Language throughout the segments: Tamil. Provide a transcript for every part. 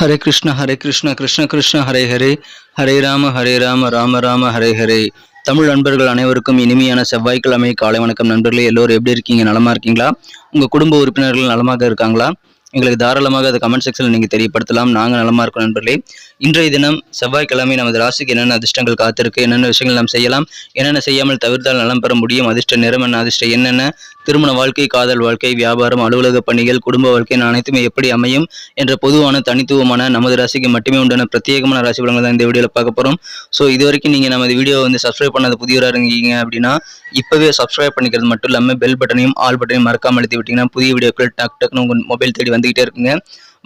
ஹரே கிருஷ்ண கிருஷ்ண கிருஷ்ண ஹரே ஹரே, ஹரே ராம ராம ராம ஹரே ஹரே. தமிழ் நண்பர்கள் அனைவருக்கும் இனிமையான செவ்வாய்க்கிழமை காலை வணக்கம் நண்பர்களே. எல்லோரும் எப்படி இருக்கீங்க? நலமா இருக்கீங்களா? உங்க குடும்ப உறுப்பினர்கள் நலமாக இருக்காங்களா? எங்களுக்கு தாராளமாக அதை கமெண்ட் செக்ஷனில் நீங்கள் தெரியப்படுத்தலாம். நாங்கள் நலமா இருக்கோம் நண்பர்களே. இன்றைய தினம் செவ்வாய்க்கிழமை நமது ராசிக்கு என்னென்ன அதிர்ஷ்டங்கள் காத்திருக்கு, என்னென்ன விஷயங்கள் நாம் செய்யலாம், என்னென்ன செய்யாமல் தவிர்த்தால் நலம் பெற முடியும், அதிர்ஷ்ட நிறம் என்ன, அதிர்ஷ்டம் என்னென்ன, திருமண வாழ்க்கை, காதல் வாழ்க்கை, வியாபாரம், அலுவலக பணிகள், குடும்ப வாழ்க்கை அனைத்துமே எப்படி அமையும் என்ற பொதுவான தனித்துவமான நமது ராசிக்கு மட்டுமே உண்டான பிரத்யேகமான ராசி பலன்கள் தான் இந்த வீடியோவில் பார்க்க போகிறோம். ஸோ இது வரைக்கும் நீங்கள் நமது வீடியோ சப்ஸ்கிரைப் பண்ணாத புதியவராக இருக்கீங்க அப்படின்னா இப்போவே சப்ஸ்கிரைப் பண்ணிக்கிறது மட்டும் இல்லாமல் பெல் பட்டனையும் ஆல் பட்டனையும் மறக்காமல் அழுத்தி விட்டீங்கன்னா புதிய வீடியோக்கள் டக்குன்னு உங்கள் மொபைல் தேடி வந்துகிட்டே இருக்குங்க.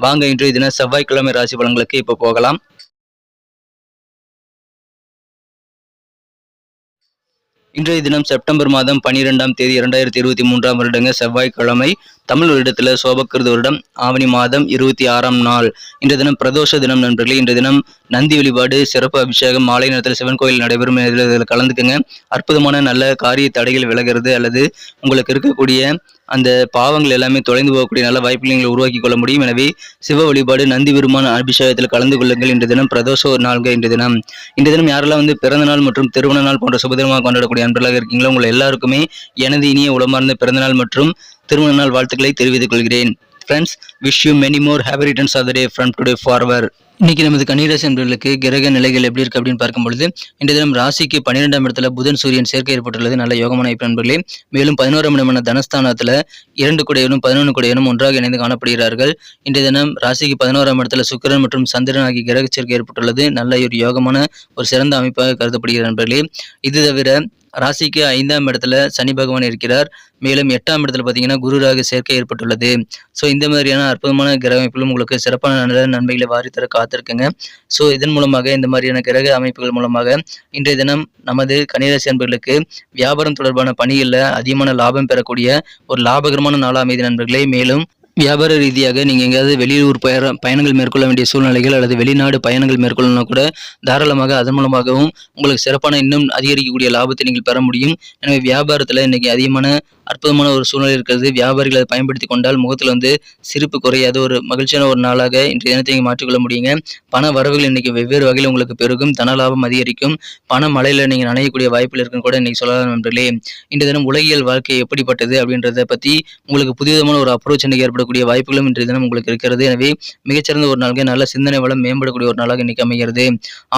வாங்க இன்றைய தினம் செவ்வாய்க்கிழமை ராசி பலன்களுக்கு இப்போ போகலாம். இன்றைய தினம் செப்டம்பர் மாதம் 12ஆம் தேதி 2023ஆம் வருடங்க செவ்வாய்க்கிழமை. தமிழ் வருடத்தில் சோபக்கிருது வருடம் ஆவணி மாதம் 26ஆம் நாள். இன்றைய தினம் பிரதோஷ தினம் நண்பர்களே. இன்றைய தினம் நந்தி வழிபாடு, சிறப்பு அபிஷேகம், மாலை நேரத்தில் சிவன் கோயில் நடைபெறும். இதில் கலந்துக்குங்க. அற்புதமான நல்ல காரிய தடைகள் விலகிறது அல்லது உங்களுக்கு இருக்கக்கூடிய அந்த பாவங்கள் எல்லாமே தொலைந்து போகக்கூடிய நல்ல வாய்ப்புகளை நீங்கள் உருவாக்கி கொள்ள முடியும். எனவே சிவ வழிபாடு, நந்தி பெருமான் அபிஷேகத்தில் கலந்து கொள்ளுங்கள். இன்றைய தினம் பிரதோஷ நாள்கள். இன்றைய தினம் யாரெல்லாம் பிறந்த நாள் மற்றும் திருமண நாள் போன்ற சுபதினமாக கொண்டாடக்கூடிய அன்பர்களாக இருக்கீங்களோ உங்களை எல்லாருக்குமே எனது இனிய உளமார்ந்த பிறந்தநாள் மற்றும் திருமண நாள் வாழ்த்துக்களை தெரிவித்துக் கொள்கிறேன். Friends, wish you many more happy returns of the day from today forward. இன்னைக்கு நமது கன்னிராசி நண்பர்களுக்கு கிரக நிலைகள் எப்படி இருக்கு அப்படின்னு பார்க்கும்பொழுது இன்றைய தினம் ராசிக்கு 12ஆம் இடத்துல புதன் சூரியன் சேர்க்கை ஏற்பட்டுள்ளது. நல்ல யோகமான அமைப்பு நண்பர்களே. மேலும் 11ஆம் இடமான தனஸ்தானத்துல 2 குடையனும் 11 குடையனும் ஒன்றாக இணைந்து காணப்படுகிறார்கள். இன்றைய தினம் ராசிக்கு 11ஆம் இடத்துல சுக்கிரன் மற்றும் சந்திரன் ஆகிய கிரக சேர்க்கை ஏற்பட்டுள்ளது. நல்ல ஒரு யோகமான ஒரு சிறந்த அமைப்பாக கருதப்படுகிறது நண்பர்களே. இது தவிர ராசிக்கு 5ஆம் இடத்துல சனி பகவான் இருக்கிறார். மேலும் 8ஆம் இடத்துல பார்த்தீங்கன்னா குரு ராகு சேர்க்கை ஏற்பட்டுள்ளது. ஸோ இந்த மாதிரியான அற்புதமான கிரக அமைப்புகளும் உங்களுக்கு சிறப்பான நல்ல நன்மைகளை வாரித்தர காத்திருக்குங்க. ஸோ இதன் மூலமாக இந்த மாதிரியான கிரக அமைப்புகள் மூலமாக இன்றைய தினம் நமது கன்னிராசி நண்பர்களுக்கு வியாபாரம் தொடர்பான பணிகளில் அதிகமான லாபம் பெறக்கூடிய ஒரு லாபகரமான நாளாக அமைதி நண்பர்களே. மேலும் வியாபார ரீதியாக நீங்கள் எங்கேயாவது வெளியூர் பயணங்கள் மேற்கொள்ள வேண்டிய சூழ்நிலைகள் அல்லது வெளிநாடு பயணங்கள் மேற்கொள்ளணும் கூட தாராளமாக அதன் மூலமாகவும் உங்களுக்கு சிறப்பான இன்னும் அதிகரிக்கக்கூடிய லாபத்தை நீங்கள் பெற முடியும். எனவே வியாபாரத்தில் இன்னைக்கு அதிகமான அற்புதமான ஒரு சூழ்நிலை இருக்கிறது. வியாபாரிகள் அதை பயன்படுத்தி கொண்டால் முகத்தில் சிரிப்பு குறையாத ஒரு மகிழ்ச்சியான ஒரு நாளாக இன்றைய தினத்தை நீங்கள் மாற்றிக்கொள்ள முடியுங்க. பண வரவுகள் இன்னைக்கு வெவ்வேறு வகையில் உங்களுக்கு பெருகும். தன லாபம் அதிகரிக்கும். பண மழையில் நீங்கள் நனையக்கூடிய வாய்ப்பில் இருக்குன்னு கூட இன்னைக்கு சொல்லலாம் நண்பர்களே. இன்றைய தினம் உலகியல் வாழ்க்கை எப்படிப்பட்டது அப்படின்றத பற்றி உங்களுக்கு புதியமான ஒரு அப்ரோச் இன்னைக்கு ஏற்படக்கூடிய வாய்ப்புகளும் இன்றைய தினம் உங்களுக்கு இருக்கிறது. எனவே மிகச்சிறந்த ஒரு நாளாக நல்ல சிந்தனை வளம் மேம்படக்கூடிய ஒரு நாளாக இன்னைக்கு அமைகிறது.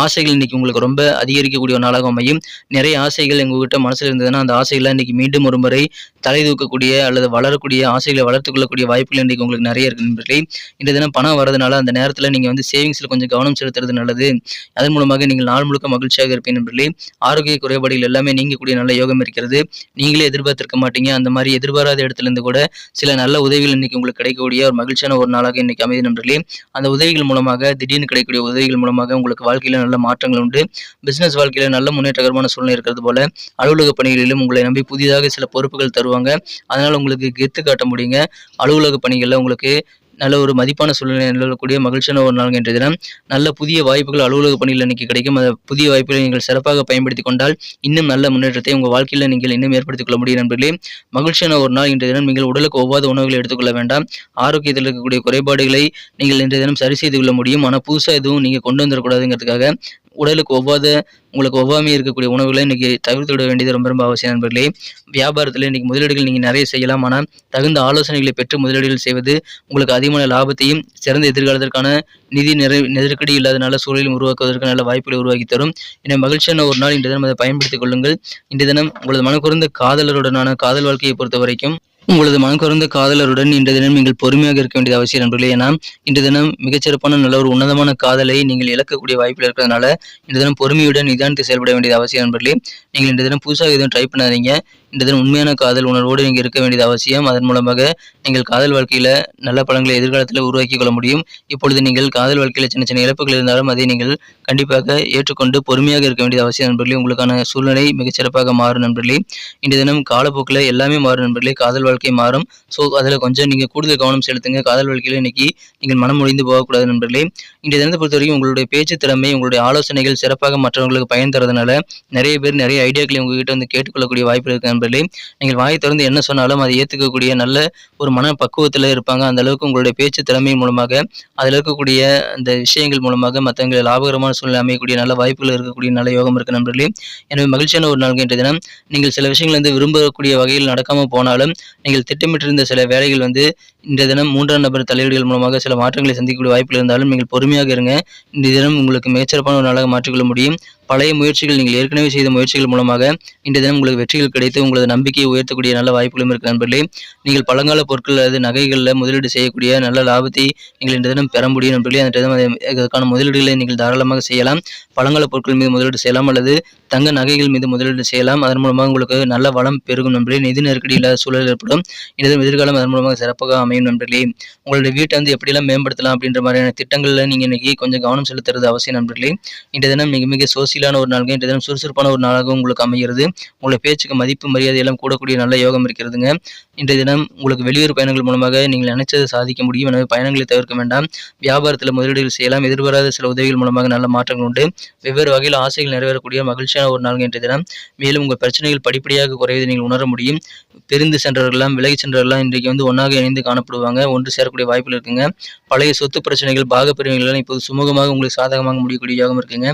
ஆசைகள் இன்னைக்கு உங்களுக்கு ரொம்ப அதிகரிக்கக்கூடிய ஒரு நாளாக அமையும். நிறைய ஆசைகள் எங்ககிட்ட மனசில் இருந்ததுன்னா அந்த ஆசைகளை இன்னைக்கு மீண்டும் ஒரு முறை தலை தூக்கக்கூடிய அல்லது வளரக்கூடிய ஆசைகளை வளர்த்துக் கொள்ளக்கூடிய வாய்ப்புகள் இன்றைக்கு உங்களுக்கு நிறைய இருக்கு நண்பர்களே. இந்த தினம் பணம் வரதுனால அந்த நேரத்தில் நீங்கள் சேவிங்ஸில் கொஞ்சம் கவனம் செலுத்துறது நல்லது. அதன் மூலமாக நீங்கள் நாள் முழுக்க மகிழ்ச்சியாக இருப்பீங்க நண்பர்களே. ஆரோக்கிய குறைபாடுகள் எல்லாமே நீங்கக்கூடிய நல்ல யோகம் இருக்கிறது. நீங்களே எதிர்பார்த்திருக்க மாட்டீங்க. அந்த மாதிரி எதிர்பாராத இடத்துல இருந்து கூட சில நல்ல உதவிகள் இன்னைக்கு உங்களுக்கு கிடைக்கக்கூடிய ஒரு மகிழ்ச்சியான ஒரு நாளாக இன்னைக்கு அமைதி நண்பர்களே. அந்த உதவிகள் மூலமாக திடீர்னு கிடைக்கக்கூடிய உதவிகள் மூலமாக உங்களுக்கு வாழ்க்கையில நல்ல மாற்றங்கள் உண்டு. பிசினஸ் வாழ்க்கையில நல்ல முன்னேற்றகரமான சூழ்நிலை இருக்கிறது போல அலுவலக பணிகளிலும் உங்களை நம்பி புதிதாக சில பொறுப்புகள் தருவாங்க. அதனால உங்களுக்கு கெத்து காட்ட முடியுங்க. அலுவலக பணிகள்ல உங்களுக்கு நல்ல ஒரு மதிப்பான சூழ்நிலை நிலவக்கூடிய மகிழ்ச்சியான ஒரு நாள் என்ற தினம். நல்ல புதிய வாய்ப்புகள் அலுவலக பணியில் இன்னைக்கு கிடைக்கும். அந்த புதிய வாய்ப்புகளை நீங்கள் சிறப்பாக பயன்படுத்தி கொண்டால் இன்னும் நல்ல முன்னேற்றத்தை உங்கள் வாழ்க்கையில் நீங்கள் இன்னும் ஏற்படுத்திக் கொள்ள முடியும் நண்பர்களே. மகிழ்ச்சியான ஒரு நாள் இன்றைய தினம். நீங்கள் உடலுக்கு ஒவ்வாத உணவுகளை எடுத்துக்கொள்ள வேண்டாம். ஆரோக்கியத்தில் இருக்கக்கூடிய குறைபாடுகளை நீங்கள் இன்றைய தினம் சரி செய்து கொள்ள முடியும். ஆனால் புதுசாக எதுவும் நீங்கள் கொண்டு வந்துடக்கூடாதுங்கிறதுக்காக உடலுக்கு உங்களுக்கு ஒவ்வாமை இருக்கக்கூடிய உணவுகளை இன்னைக்கு தவிர்த்து விட வேண்டியது ரொம்ப ரொம்ப அவசியம் நண்பர்களே. வியாபாரத்தில் இன்னைக்கு முதலீடுகள் நீங்கள் நிறைய செய்யலாம். ஆனால் தகுந்த ஆலோசனைகளை பெற்று முதலீடுகள் செய்வது உங்களுக்கு அதிகமான லாபத்தையும் சிறந்த எதிர்காலத்திற்கான நிதி நெருக்கடி இல்லாத நல்ல சூழலையும் உருவாக்குவதற்கு நல்ல வாய்ப்புகளை உருவாக்கி தரும். எனவே மகிழ்ச்சியான ஒரு நாள் இன்றைய தினம் அதை பயன்படுத்திக் கொள்ளுங்கள். இன்றைய தினம் உங்களது மனக்குறந்த காதலருடனான காதல் வாழ்க்கையை பொறுத்த வரைக்கும் உங்களது மனக்குறந்த காதலருடன் இன்றைய தினம் நீங்கள் பொறுமையாக இருக்க வேண்டியது அவசியம் நண்பர்களே. ஏன்னா இன்றைய தினம் மிகச்சிறப்பான நல்ல ஒரு உன்னதமான காதலை நீங்கள் இழக்கக்கூடிய வாய்ப்பில் இருக்கிறதுனால இன்றைய தினம் பொறுமையுடன் நிதானித்து செயல்பட வேண்டியது அவசியம் நண்பர்களே. நீங்கள் இன்றைய தினம் புதுசாக எதுவும் ட்ரை பண்ணாதீங்க. இன்றைய தினம் உண்மையான காதல் உணர்வோடு நீங்கள் இருக்க வேண்டியது அவசியம். அதன் மூலமாக நீங்கள் காதல் வாழ்க்கையில் நல்ல பலன்களை எதிர்காலத்தில் உருவாக்கி கொள்ள முடியும். இப்பொழுது நீங்கள் காதல் வாழ்க்கையில் சின்ன சின்ன இழப்புகள் இருந்தாலும் அதை நீங்கள் கண்டிப்பாக ஏற்றுக்கொண்டு பொறுமையாக இருக்க வேண்டியது அவசியம் நண்பர்களே. உங்களுக்கான சூழ்நிலை மிகச்சிறப்பாக மாறும் நண்பர்களே. இன்றைய தினம் காலப்போக்கில் எல்லாமே மாறும் நண்பர்களே. காதல் வாழ்க்கை மாறும். ஸோ அதில் கொஞ்சம் நீங்கள் கூடுதல் கவனம் செலுத்துங்க. காதல் வாழ்க்கையில் இன்னைக்கு நீங்கள் மனம் முடிந்து போகக்கூடாது நண்பர்களே. இன்றைய தினத்தை பொறுத்த வரைக்கும் உங்களுடைய பேச்சு திறமை, உங்களுடைய ஆலோசனைகள் சிறப்பாக மற்றவர்களுக்கு பயன் தரதுனால நிறைய பேர் நிறைய ஐடியாக்களை உங்ககிட்ட கேட்டுக்கொள்ளக்கூடிய வாய்ப்பு இருக்கு நண்பர்களே. நண்பர்களே. நீங்கள் வாய் திறந்து என்ன சொன்னாலும் அதை ஏத்துக்கக்கூடிய நல்ல ஒரு மன பக்குவத்துல இருப்பாங்க. அந்த அளவுக்கு உங்களுடைய பேச்சு திறமை மூலமாக, அதில இருக்கக்கூடிய அந்த விஷயங்கள் மூலமாக மத்தவங்கள லாபகரமான சூழ்நிலை அமையக்கூடிய நல்ல வாய்ப்புகள் இருக்கக்கூடிய நல்ல யோகம் இருக்கு நண்பர்களே. எனவே மகிழ்ச்சியான ஒரு நாள்ங்க இன்றைய தினம். நீங்கள் சில விஷயங்கள் விரும்பக்கூடிய வகையில் நடக்காம போனாலும், நீங்கள் திட்டமிட்டிருந்த சில வேலைகள் இன்றைய தினம் 3ஆம் நபர் தலையீடுகள் மூலமாக சில மாற்றங்களை சந்திக்கக்கூடிய வாய்ப்புகள் இருந்தாலும், நீங்கள் பொறுமையாக இருங்க. இன்றைய தினம் உங்களுக்கு மிகச்சிறப்பான ஒரு நாளாக மாற்றிக்கொள்ள முடியும். பழைய முயற்சிகள், நீங்கள் ஏற்கனவே செய்த முயற்சிகள் மூலமாக இன்றைய தினம் உங்களுக்கு வெற்றிகள் கிடைத்து உங்களது நம்பிக்கையை உயர்த்தக்கூடிய நல்ல வாய்ப்புகளும் இருக்கு நண்பர்களே. நீங்கள் பழங்கால பொருட்கள் அல்லது நகைகளில் முதலீடு செய்யக்கூடிய நல்ல லாபத்தை நீங்கள் இன்றைய தினம் பெற முடியும் நண்பர்களே. அந்த தினம் அதற்கான முதலீடுகளை நீங்கள் தாராளமாக செய்யலாம். பழங்கால பொருட்கள் மீது முதலீடு செய்யலாம் அல்லது தங்க நகைகள் மீது முதலீடு செய்யலாம். அதன் மூலமாக உங்களுக்கு நல்ல வளம் பெருகும் நண்பர்களே. நிதி நெருக்கடி இல்லாத சூழல் ஏற்படும். இன்றைய தினம் எதிர்காலம் அதன் மூலமாக சிறப்பாக அமையும் நண்பர்களே. உங்களுடைய வீட்டை எப்படியெல்லாம் மேம்படுத்தலாம் அப்படின்ற மாதிரியான திட்டங்களில் நீங்கள் இன்னைக்கு கொஞ்சம் கவனம் செலுத்துறது அவசியம் நண்பர்களே. இன்றைய தினம் மிக மிக சோசியலான ஒரு நாளுங்க. இன்றைய தினம் சுறுசுறுப்பான ஒரு நாளாக உங்களுக்கு அமைகிறது. உங்களுடைய பேச்சுக்கு மதிப்பு மரியாதை எல்லாம் கூடக்கூடிய நல்ல யோகம் இருக்கிறதுங்க. இன்றைய தினம் உங்களுக்கு வெளியூர் பயணங்கள் மூலமாக நீங்கள் நினைச்சதை சாதிக்க முடியும். எனவே பயணங்களை தவிர்க்க வேண்டாம். வியாபாரத்தில் முதலீடுகள் செய்யலாம். எதிர்பாராத சில உதவிகள் மூலமாக நல்ல மாற்றங்கள் உண்டு. வெவ்வேறு வகையில் ஆசைகள் நிறைவேறக்கூடிய மகிழ்ச்சியான ஒரு நாள் இன்றைய தினம். மேலும் உங்கள் பிரச்சனைகள் படிப்படியாக குறைவதை நீங்கள் உணர முடியும். பிரிந்து சென்றவர்களெல்லாம், விலகி சென்றவர்களெல்லாம் இன்றைக்கு ஒன்றாக இணைந்து காணப்படுவாங்க. ஒன்று சேரக்கூடிய வாய்ப்புகள் இருக்குங்க. பழைய சொத்து பிரச்சனைகள், பாகப்பிரிவுகள் இப்போது சுமூகமாக உங்களுக்கு சாதகமாக முடியக்கூடிய யோகம் இருக்குங்க.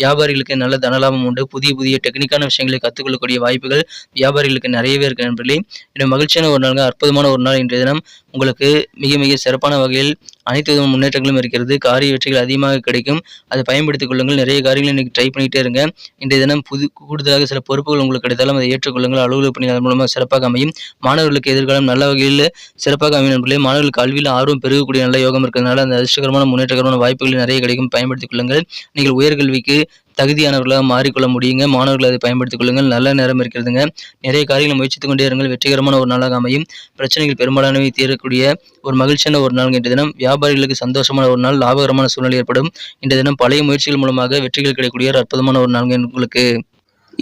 வியாபாரிகளுக்கு நல்ல தனலாபம் உண்டு. புதிய புதிய டெக்னிக்கான விஷயங்களை கற்றுக்கொள்ளக்கூடிய வாய்ப்புகள் வியாபாரிகளுக்கு நிறையவே இருக்கு நண்பர்களே. இன்னும் மகிழ்ச்சியான ஒரு நாளுங்க, அற்புதமான ஒரு நாள் இன்றைய தினம். உங்களுக்கு மிக மிக சிறப்பான வகையில் அனைத்து விதமான முன்னேற்றங்களும் இருக்கிறது. காரிய வெற்றிகள் அதிகமாக கிடைக்கும். அதை பயன்படுத்திக் கொள்ளுங்கள். நிறைய காரியங்களை இன்னைக்கு ட்ரை பண்ணிட்டே இருங்க. இன்றைய தினம் கூடுதலாக சில பொறுப்புகள் உங்களுக்கு கிடைத்தாலும் அதை ஏற்றுக்கொள்ளுங்கள். அலுவலக பணி அதன் மூலமாக சிறப்பாக அமையும். மாணவர்களுக்கு எதிர்காலம் நல்ல வகையில் சிறப்பாக அமையும் நண்பர்களே. மாணவர்களுக்கு கல்வியில் ஆர்வம் பெருகக்கூடிய நல்ல யோகம் இருக்கிறதுனால அந்த அதிர்ஷ்டகரமான முன்னேற்றகரமான வாய்ப்புகள் நிறைய கிடைக்கும். பயன்படுத்திக் கொள்ளுங்கள். நீங்கள் உயர்கல்விக்கு தகுதியானவர்களாக மாறிக்கொள்ள முடியுங்க. மாணவர்கள் அதை பயன்படுத்திக் கொள்ளுங்கள். நல்ல நேரம் இருக்கிறதுங்க. நிறைய காரியங்களை முயற்சித்துக் கொண்டே இருங்கள். வெற்றிகரமான ஒரு நாளாக அமையும். பிரச்சனைகள் பெரும்பாலானவை தீரக்கூடிய ஒரு மகிழ்ச்சியான ஒரு நாள் இன்றைய தினம். வியாபாரிகளுக்கு சந்தோஷமான ஒரு நாள், லாபகரமான சூழ்நிலை ஏற்படும். இன்றைய தினம் பழைய முயற்சிகள் மூலமாக வெற்றிகள் கிடைக்கக்கூடிய ஒரு அற்புதமான ஒரு நாள் உங்களுக்கு.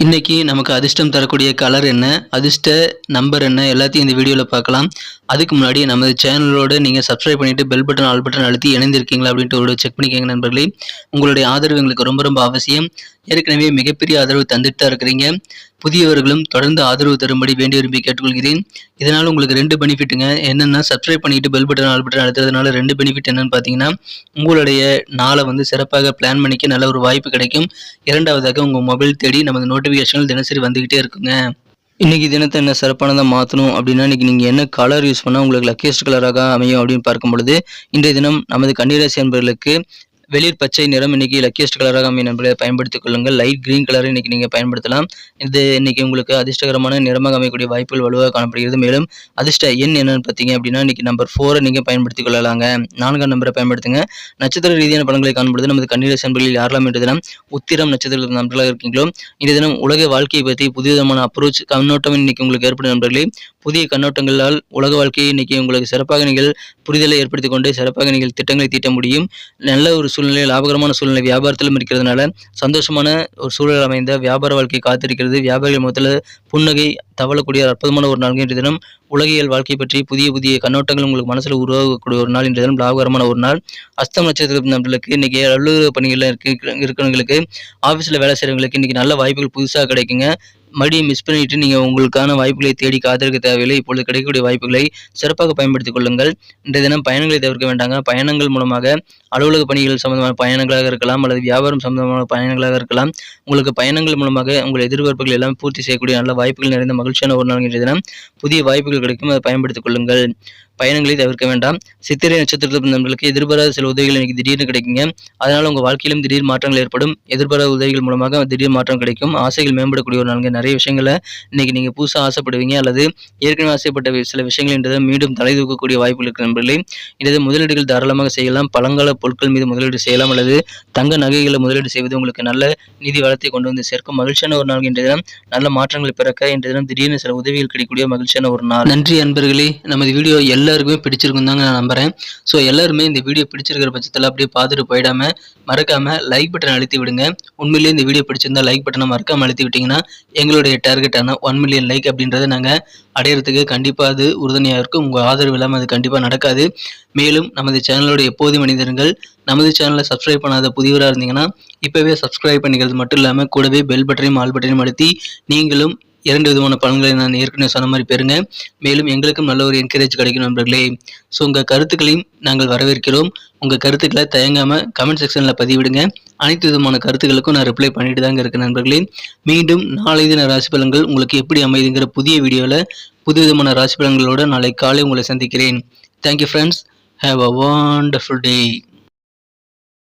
இன்னைக்கு நமக்கு அதிர்ஷ்டம் தரக்கூடிய கலர் என்ன, அதிர்ஷ்ட நம்பர் என்ன, எல்லாத்தையும் இந்த வீடியோவில் பார்க்கலாம். அதுக்கு முன்னாடி நமது சேனலோடு நீங்கள் சப்ஸ்கிரைப் பண்ணிவிட்டு பெல் பட்டன் ஆல் பட்டன் அழுத்தி இணைந்திருக்கீங்களா அப்படின்ட்டு ஒரு செக் பண்ணிக்கோங்க நண்பர்களே. உங்களுடைய ஆதரவு எங்களுக்கு ரொம்ப ரொம்ப அவசியம். ஏற்கனவே மிகப்பெரிய ஆதரவு தந்துட்டு தான் இருக்கிறீங்க. புதியவர்களும் தொடர்ந்து ஆதரவு தரும்படி வேண்டி விரும்பி கேட்டுக்கொள்கிறேன். இதனால் உங்களுக்கு 2 பெனிஃபிட்டுங்க. என்னென்னா, சப்ஸ்கிரைப் பண்ணிட்டு பெல் பட்டன் ஆல் பட்டன் அழுத்துறதுனால 2 பெனிஃபிட் என்னன்னு பார்த்தீங்கன்னா, உங்களுடைய நாளை சிறப்பாக பிளான் பண்ணிக்க நல்ல ஒரு வாய்ப்பு கிடைக்கும். இரண்டாவதாக உங்கள் மொபைல் தேடி நமது நோட்டிஃபிகேஷன்கள் தினசரி வந்துக்கிட்டே இருக்குங்க. இன்னைக்கு தினத்தை என்ன சிறப்பானதாக மாற்றணும் அப்படின்னா, இன்னைக்கு நீங்கள் என்ன கலர் யூஸ் பண்ணால் உங்களுக்கு லக்கியஸ்ட் கலராக அமையும் அப்படின்னு பார்க்கும் பொழுது, இன்றைய தினம் நமது கன்னிராசி அன்பர்களுக்கு வெளிர் பச்சை நிறம் இன்னைக்கு லக்கியஸ்ட் கலராக அமையும் நண்பர்களை பயன்படுத்திக் கொள்ளுங்கள். லைட் கிரீன் கலரை இன்னைக்கு நீங்கள் பயன்படுத்தலாம். இது இன்னைக்கு உங்களுக்கு அதிர்ஷ்டகரமான நிறமாக அமையக்கூடிய வாய்ப்புகள் வலுவாக காணப்படுகிறது. மேலும் அதிர்ஷ்ட எண் என்னன்னு பார்த்தீங்க அப்படின்னா, இன்னைக்கு நம்பர் 4 நீங்கள் பயன்படுத்திக் கொள்ளலாங்க. 4ஆம் நம்பரை பயன்படுத்துங்க. நட்சத்திர ரீதியான பலன்களை காண்பொழுது நமது கன்னிராசி அன்பர்களில் யாரெல்லாம் இன்று தினம் உத்திரம் நட்சத்திர நண்பர்களாக இருக்கீங்களோ, இந்த தினம் உலக வாழ்க்கையை பற்றி புதிய விதமான அப்ரோச் கண்ணோட்டம் இன்னைக்கு உங்களுக்கு ஏற்படும் நண்பர்களே. புதிய கண்ணோட்டங்களால் உலக வாழ்க்கையை இன்னைக்கு உங்களுக்கு சிறப்பாக நீங்கள் புரிதலை ஏற்படுத்திக் கொண்டு சிறப்பாக நீங்கள் திட்டங்களை தீட்ட முடியும். நல்ல ஒரு சூழ்நிலை, லாபகரமான சூழ்நிலை வியாபாரத்திலும் இருக்கிறதுனால சந்தோஷமான ஒரு சூழல் அமைந்த வியாபார வாழ்க்கை காத்திருக்கிறது. வியாபாரிகள் முதல்ல புன்னகை தவழக்கூடிய அற்புதமான ஒரு நாள் இன்றைய தினம். உலகியல் வாழ்க்கை பற்றி புதிய புதிய கண்ணோட்டங்கள் உங்களுக்கு மனசில் உருவாகக்கூடிய ஒரு நாள் இன்றைய தினம். லாபகரமான ஒரு நாள். அஸ்தம் நட்சத்திர நபர்களுக்கு இன்னைக்கு அலுவலக பணிகளில் இருக்கிறவங்களுக்கு, ஆஃபீஸில் வேலை செய்கிறவங்களுக்கு இன்னைக்கு நல்ல வாய்ப்புகள் புதுசாக கிடைக்குங்க. மறுபடியும் மிஸ் பண்ணிட்டு நீங்கள் உங்களுக்கான வாய்ப்புகளை தேடி காத்திருக்க தேவையில்லை. இப்பொழுது கிடைக்கக்கூடிய வாய்ப்புகளை சிறப்பாக பயன்படுத்திக் கொள்ளுங்கள். இன்றைய தினம் பயணங்களை தவிர்க்க வேண்டாங்க. பயணங்கள் மூலமாக அலுவலக பணிகள் சம்பந்தமான பயணங்களாக இருக்கலாம் அல்லது வியாபாரம் சம்பந்தமான பயணங்களாக இருக்கலாம். உங்களுக்கு பயணங்கள் மூலமாக உங்கள் எதிர்பார்ப்புகள் எல்லாம் பூர்த்தி செய்யக்கூடிய நல்ல வாய்ப்புகள் நிறைந்த மகிழ்ச்சியான ஒரு நாள் இன்றைய தினம். புதிய வாய்ப்புகள் கிடைக்கும், அதை பயன்படுத்திக் கொள்ளுங்கள். பயணங்களை தவிர்க்க வேண்டாம். சித்திரை நட்சத்திரத்தில் நண்பர்களுக்கு எதிர்பாராத சில உதவிகள் இன்னைக்கு திடீர்னு கிடைக்குங்க. அதனால உங்கள் வாழ்க்கையிலும் திடீர் மாற்றங்கள் ஏற்படும். எதிர்பாராத உதவிகள் மூலமாக திடீர் மாற்றம் கிடைக்கும். ஆசைகள் மேம்படக்கூடிய ஒரு நாளுங்க. நிறைய விஷயங்களை இன்னைக்கு நீங்கள் புதுசாக ஆசைப்படுவீங்க அல்லது ஏற்கனவே ஆசைப்பட்ட சில விஷயங்கள் இன்றைய மீண்டும் தலை தூக்கக்கூடிய வாய்ப்புகள் இருக்கு நண்பர்களே. இன்றைய முதலீடுகள் தாராளமாக செய்யலாம். பழங்கால பொருட்கள் மீது முதலீடு செய்யலாம் அல்லது தங்க நகைகளை முதலீடு செய்வது உங்களுக்கு நல்ல நிதி வளத்தை கொண்டு வந்து சேர்க்கும். மகிழ்ச்சியான ஒரு நாள் இன்றைய தினம். நல்ல மாற்றங்கள் பிறக்க இன்றைய தினம் திடீர்னு சில உதவிகள் கிடைக்கக்கூடிய மகிழ்ச்சியான ஒரு நாள். நன்றி அன்பர்களே. நமது வீடியோ எல்லாருக்குமே பிடிச்சிருக்கும் தாங்க நான் நம்புறேன். ஸோ எல்லாருமே இந்த வீடியோ பிடிச்சிருக்கிற பட்சத்தில் அப்படியே பார்த்துட்டு போயிடாம மறக்காம லைக் பட்டன் அழுத்தி விடுங்க. உண்மையிலேயே இந்த வீடியோ பிடிச்சிருந்தா லைக் பட்டனை மறக்காம அழுத்தி விட்டீங்கன்னா எங்களுடைய டார்கெட்டான 1 மில்லியன் லைக் அப்படின்றத நாங்கள் அடையிறதுக்கு கண்டிப்பாக அது உறுதுணையாக இருக்கும். உங்கள் ஆதரவு இல்லாமல் அது கண்டிப்பாக நடக்காது. மேலும் நமது சேனலோட எப்போதும் மனிதர்கள் நமது சேனலை சப்ஸ்கிரைப் பண்ணாத புதியவராக இருந்தீங்கன்னா இப்போவே சப்ஸ்கிரைப் பண்ணிக்கிறது மட்டும் இல்லாமல் கூடவே பெல் பட்டனையும் ஆல் பட்டனையும் அழுத்தி நீங்களும் 2 விதமான பலன்களை நான் ஏற்கனவே சொன்ன மாதிரி பெறுங்க. மேலும் எங்களுக்கும் நல்ல ஒரு என்கரேஜ் கிடைக்கும் நண்பர்களே. ஸோ உங்கள் கருத்துக்களையும் நாங்கள் வரவேற்கிறோம். உங்கள் கருத்துக்களை தயங்காமல் கமெண்ட் செக்ஷனில் பதிவிடுங்க. அனைத்து விதமான கருத்துக்களுக்கும் நான் ரிப்ளை பண்ணிட்டு தாங்க இருக்கேன் நண்பர்களே. மீண்டும் நாளை தின ராசி பலன்கள் உங்களுக்கு எப்படி அமைதுங்கிற புதிய வீடியோவில் புது விதமான ராசி பலன்களோடு நாளை காலை உங்களை சந்திக்கிறேன். Thank you friends. Have a wonderful day.